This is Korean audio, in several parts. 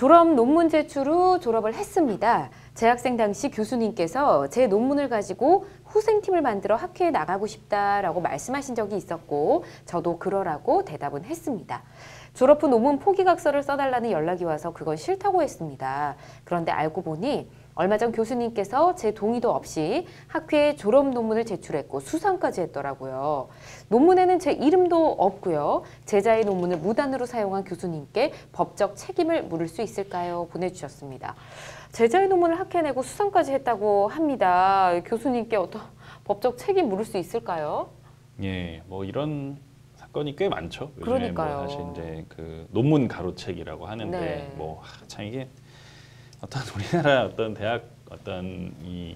졸업 논문 제출 후 졸업을 했습니다. 재학생 당시 교수님께서 제 논문을 가지고 후생팀을 만들어 학회에 나가고 싶다라고 말씀하신 적이 있었고 저도 그러라고 대답은 했습니다. 졸업 후 논문 포기각서를 써달라는 연락이 와서 그건 싫다고 했습니다. 그런데 알고 보니 얼마 전 교수님께서 제 동의도 없이 학회에 졸업 논문을 제출했고 수상까지 했더라고요. 논문에는 제 이름도 없고요. 제자의 논문을 무단으로 사용한 교수님께 법적 책임을 물을 수 있을까요? 보내주셨습니다. 제자의 논문을 학회에 내고 수상까지 했다고 합니다. 교수님께 어떤 법적 책임 물을 수 있을까요? 예, 뭐 이런 사건이 꽤 많죠. 요즘에 그러니까요. 뭐 사실 이제 그 논문 가로채기라고 하는데 네. 뭐 참 이게 어떤 우리나라 어떤 대학 어떤 이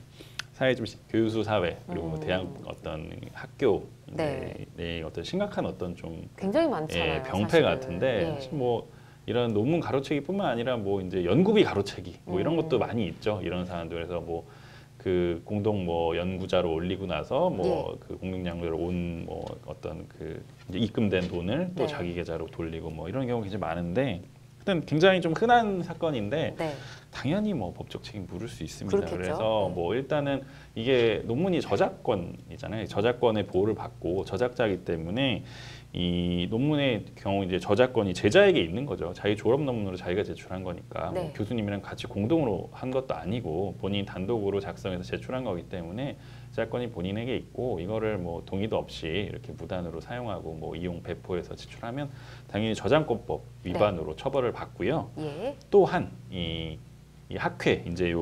사회 좀 교수 사회 그리고 뭐 대학 어떤 학교 네. 네, 어떤 심각한 어떤 좀 굉장히 많잖아요. 예, 병폐 사실은. 같은데 예. 사실 뭐 이런 논문 가로채기뿐만 아니라 뭐 이제 연구비 가로채기 뭐 이런 것도 많이 있죠. 이런 사안도. 그래서 뭐 그 공동 뭐 연구자로 올리고 나서 뭐 그 공동연구자로 온 뭐 어떤 그 이제 입금된 돈을 또 네. 자기 계좌로 돌리고 뭐 이런 경우가 굉장히 많은데 일단 굉장히 좀 흔한 사건인데 네. 당연히 뭐 법적 책임 물을 수 있습니다. 그렇겠죠. 그래서 뭐 일단은 이게 논문이 저작권이잖아요. 저작권의 보호를 받고 저작자이기 때문에 이 논문의 경우 이제 저작권이 제자에게 있는 거죠. 자기 졸업 논문으로 자기가 제출한 거니까 네. 뭐 교수님이랑 같이 공동으로 한 것도 아니고 본인 단독으로 작성해서 제출한 거기 때문에 저작권이 본인에게 있고 이거를 뭐 동의도 없이 이렇게 무단으로 사용하고 뭐 이용 배포해서 제출하면 당연히 저작권법 위반으로 처벌을 받고요. 예. 또한 이 학회 이제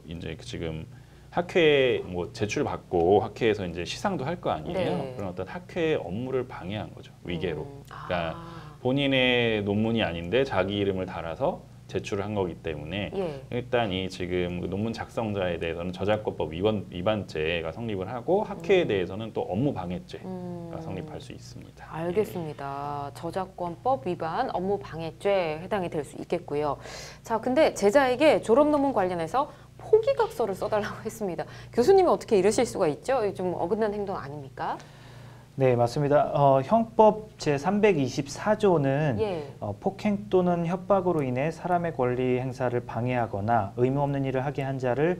이제 지금 학회 뭐 제출 받고 학회에서 이제 시상도 할 거 아니에요. 네. 그런 어떤 학회의 업무를 방해한 거죠. 위계로. 그러니까 아. 본인의 논문이 아닌데 자기 이름을 달아서 제출을 한 거기 때문에 예. 일단 이 지금 그 논문 작성자에 대해서는 저작권법 위반죄가 성립을 하고 학회에 대해서는 또 업무 방해죄가 성립할 수 있습니다. 알겠습니다. 저작권법 위반, 업무 방해죄 해당이 될 수 있겠고요. 자, 근데 제자에게 졸업 논문 관련해서 포기각서를 써달라고 했습니다. 교수님이 어떻게 이러실 수가 있죠? 좀 어긋난 행동 아닙니까? 네, 맞습니다. 형법 제324조는 예. 폭행 또는 협박으로 인해 사람의 권리 행사를 방해하거나 의무 없는 일을 하게 한 자를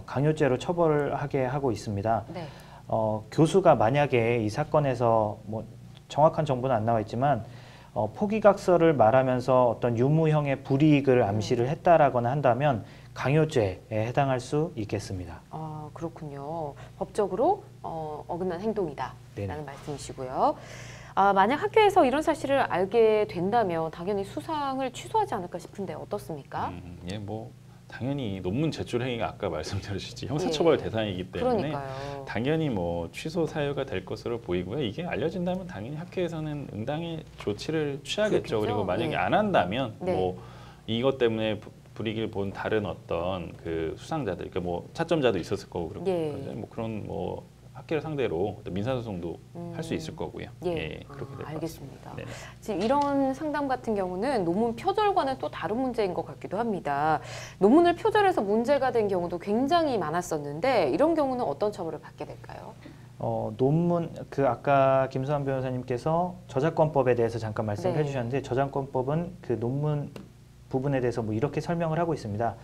강요죄로 처벌하게 하고 있습니다. 네. 교수가 만약에 이 사건에서 뭐 정확한 정보는 안 나와 있지만 포기각서를 말하면서 어떤 유무형의 불이익을 암시를 했다라거나 한다면 강요죄에 해당할 수 있겠습니다. 아, 그렇군요. 법적으로 어긋난 행동이다 네네. 라는 말씀이시고요. 아, 만약 학교에서 이런 사실을 알게 된다면 당연히 수상을 취소하지 않을까 싶은데 어떻습니까? 예, 뭐 당연히 논문 제출 행위가 아까 말씀드렸듯이 형사처벌 대상이기 때문에 그러니까요. 당연히 뭐 취소 사유가 될 것으로 보이고요. 이게 알려진다면 당연히 학회에서는 응당의 조치를 취하겠죠. 그렇겠죠? 그리고 만약에 네. 안 한다면 네. 뭐 이것 때문에 불이익을 본 다른 어떤 그 수상자들, 그러니까 뭐 차점자도 있었을 거고 그리고 예. 뭐 그런 뭐 학계를 상대로 민사소송도 할 수 있을 거고요. 예, 그렇게 될 것 알겠습니다. 같습니다. 네. 지금 이런 상담 같은 경우는 논문 표절과는 또 다른 문제인 것 같기도 합니다. 논문을 표절해서 문제가 된 경우도 굉장히 많았었는데 이런 경우는 어떤 처벌을 받게 될까요? 논문 아까 김수환 변호사님께서 저작권법에 대해서 잠깐 말씀해 네. 주셨는데 저작권법은 그 논문 부분에 대해서 뭐 이렇게 설명을 하고 있습니다.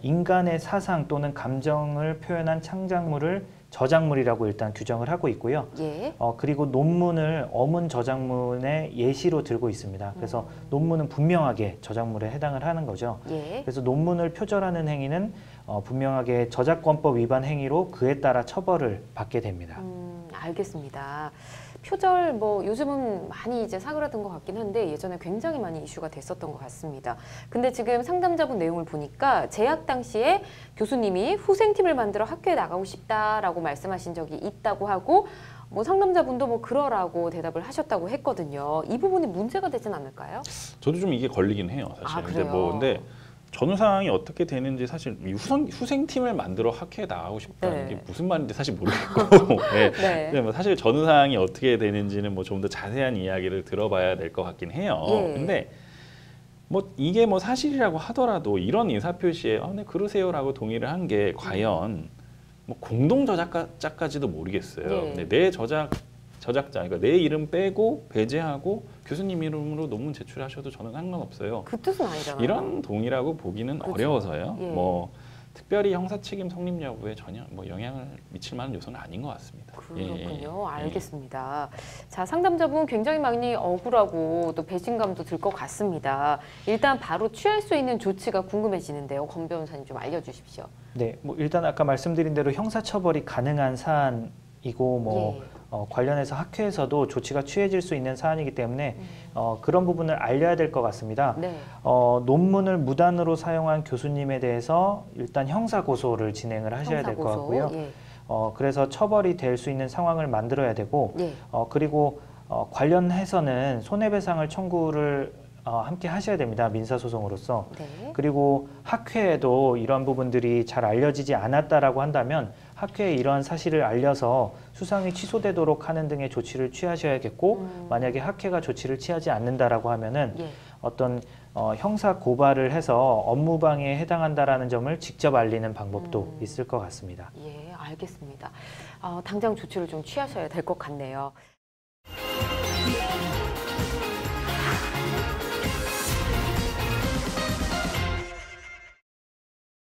인간의 사상 또는 감정을 표현한 창작물을 저작물이라고 일단 규정을 하고 있고요. 예. 그리고 논문을 어문 저작문의 예시로 들고 있습니다. 그래서 논문은 분명하게 저작물에 해당을 하는 거죠. 예. 그래서 논문을 표절하는 행위는 분명하게 저작권법 위반 행위로 그에 따라 처벌을 받게 됩니다. 알겠습니다. 표절 뭐 요즘은 많이 이제 사그라든 것 같긴 한데 예전에 굉장히 많이 이슈가 됐었던 것 같습니다. 근데 지금 상담자분 내용을 보니까 재학 당시에 교수님이 후생팀을 만들어 학교에 나가고 싶다라고 말씀하신 적이 있다고 하고 뭐 상담자분도 뭐 그러라고 대답을 하셨다고 했거든요. 이 부분이 문제가 되진 않을까요? 저도 좀 이게 걸리긴 해요, 사실. 아, 그래요? 근데 전후상황이 어떻게 되는지 사실 이 후생팀을 만들어 학회에 나가고 싶다는 네. 게 무슨 말인지 사실 모르겠고 네. 네. 근데 뭐 사실 전후상황이 어떻게 되는지는 뭐 좀 더 자세한 이야기를 들어봐야 될 것 같긴 해요. 예. 근데 뭐 이게 뭐 사실이라고 하더라도 이런 인사표시에 네 그러세요라고 동의를 한 게 과연 뭐 공동 저작자까지도 모르겠어요. 예. 근데 내 저작 저작자, 그러니까 내 이름 빼고 배제하고 교수님 이름으로 논문 제출하셔도 저는 상관없어요. 그 뜻은 아니잖아요. 이런 동의라고 보기는 그렇죠. 어려워서요. 예. 뭐 특별히 형사 책임 성립 여부에 전혀 뭐 영향을 미칠 만한 요소는 아닌 것 같습니다. 그렇군요. 예. 알겠습니다. 자, 상담자분 굉장히 많이 억울하고 또 배신감도 들 것 같습니다. 일단 바로 취할 수 있는 조치가 궁금해지는데요. 권 변호사님 좀 알려주십시오. 네, 뭐 일단 아까 말씀드린 대로 형사처벌이 가능한 사안이고 뭐 예. 관련해서 학회에서도 조치가 취해질 수 있는 사안이기 때문에 그런 부분을 알려야 될 것 같습니다. 네. 논문을 무단으로 사용한 교수님에 대해서 일단 형사 고소를 진행을 하셔야 될 것 형사고소. 같고요. 예. 그래서 처벌이 될 수 있는 상황을 만들어야 되고 예. 그리고 관련해서는 손해배상을 청구를 함께 하셔야 됩니다. 민사소송으로서. 네. 그리고 학회에도 이러한 부분들이 잘 알려지지 않았다라고 한다면 학회에 이러한 사실을 알려서 수상이 취소되도록 하는 등의 조치를 취하셔야겠고 만약에 학회가 조치를 취하지 않는다라고 하면은 예. 어떤 형사 고발을 해서 업무방해에 해당한다라는 점을 직접 알리는 방법도 있을 것 같습니다. 예, 알겠습니다. 당장 조치를 좀 취하셔야 될 것 같네요.